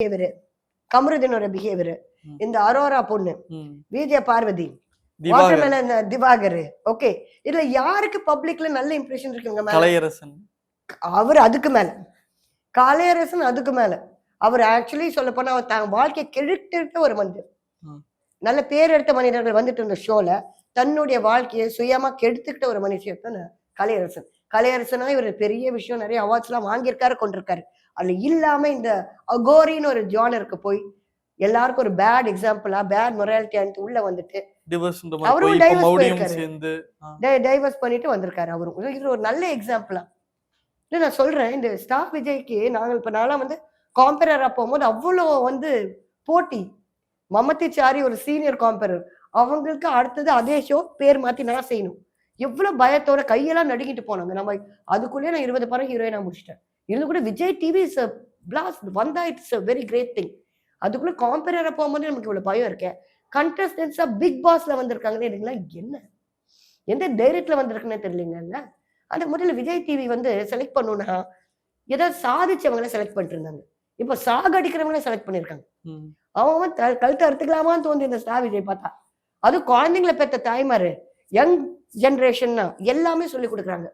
Behaviour, கமருதீனோட behaviour, இந்த அரோரா பொண்ணு, Vijaya Parvati, watermelon Diwakar, okay, இதுல யாருக்கு பப்ளிக்ல நல்ல இம்ப்ரெஷன் இருக்குங்க? கலையரசன். அவர் அதுக்கு மேல, கலையரசன் அதுக்கு மேல. அவர் ஆக்சுவலி சொல்ல போனா அவர் தன் வாழ்க்கையை கெடுத்து ஒரு மனிதர். நல்ல பேர் எடுத்த மனிதர்கள் வந்துட்டு இருந்த ஷோல தன்னுடைய வாழ்க்கையை சுயமா கெடுத்துக்கிட்ட ஒரு மனுஷன் தான் கலையரசன். கலையரசனா இவர் பெரிய விஷயம், நிறைய அவார்ட்ஸ் எல்லாம் வாங்கியிருக்காரு, கொண்டிருக்காரு. அதுல இல்லாம இந்த அகோரின்னு ஒரு ஜானருக்கு போய் எல்லாருக்கும் ஒரு பேட் எக்ஸாம்பிளா, பேட் மொராலிட்டி உள்ள வந்துட்டு அவரும் டைவர்ஸ் பண்ணிட்டு வந்திருக்காரு. அவரும் இது ஒரு நல்ல எக்ஸாம்பிளா இல்ல. நான் சொல்றேன், இந்த ஸ்டார் விஜய்க்கு நாங்கள் இப்ப நான்லாம் வந்து காம்பரரா போகும்போது அவ்வளோ வந்து போட்டி. மமதி சாரி ஒரு சீனியர் காம்பரர், அவங்களுக்கு அடுத்தது அதே ஷோ பேர் மாத்தி நான் செய்யணும். எவ்வளவு பயத்தோட கையெல்லாம் நடுங்கிட்டு போனாங்க. நம்ம அதுக்குள்ளேயே நான் 20 படம் ஹீரோயினா முடிச்சிட்டேன். இது கூட விஜய் டிவி இஸ் பிளாஸ்ட் வந்தா it's a very great thing. அதுக்குள்ள காம்பரரா போகும்போது நமக்கு இவ்வளவு பயம் இருக்கேன். கண்டஸ்டன்ஸா பிக் பாஸ்ல வந்திருக்காங்கன்னு இதுக்கெல்லாம் என்ன, எந்த டைரக்ட்ல வந்திருக்குன்னு தெரியலங்க. அந்த முதல்ல விஜய் டிவி வந்து செலக்ட் பண்ணணும்னா ஏதாவது சாதிச்சவங்களை செலக்ட் பண்ணிட்டு இருந்தாங்க. இப்ப சாகடிக்கிறவங்களே செலக்ட் பண்ணிருக்காங்க. அவன் கழுத்தை அறுத்துக்கலாமான்னு தோணுது இந்த ஸ்டார் விஜய் பார்த்தா. அது குழந்தைங்களை பெற்ற தாய்மாரு, யங் ஜெனரேஷன் எல்லாமே சொல்லி கொடுக்குறாங்க.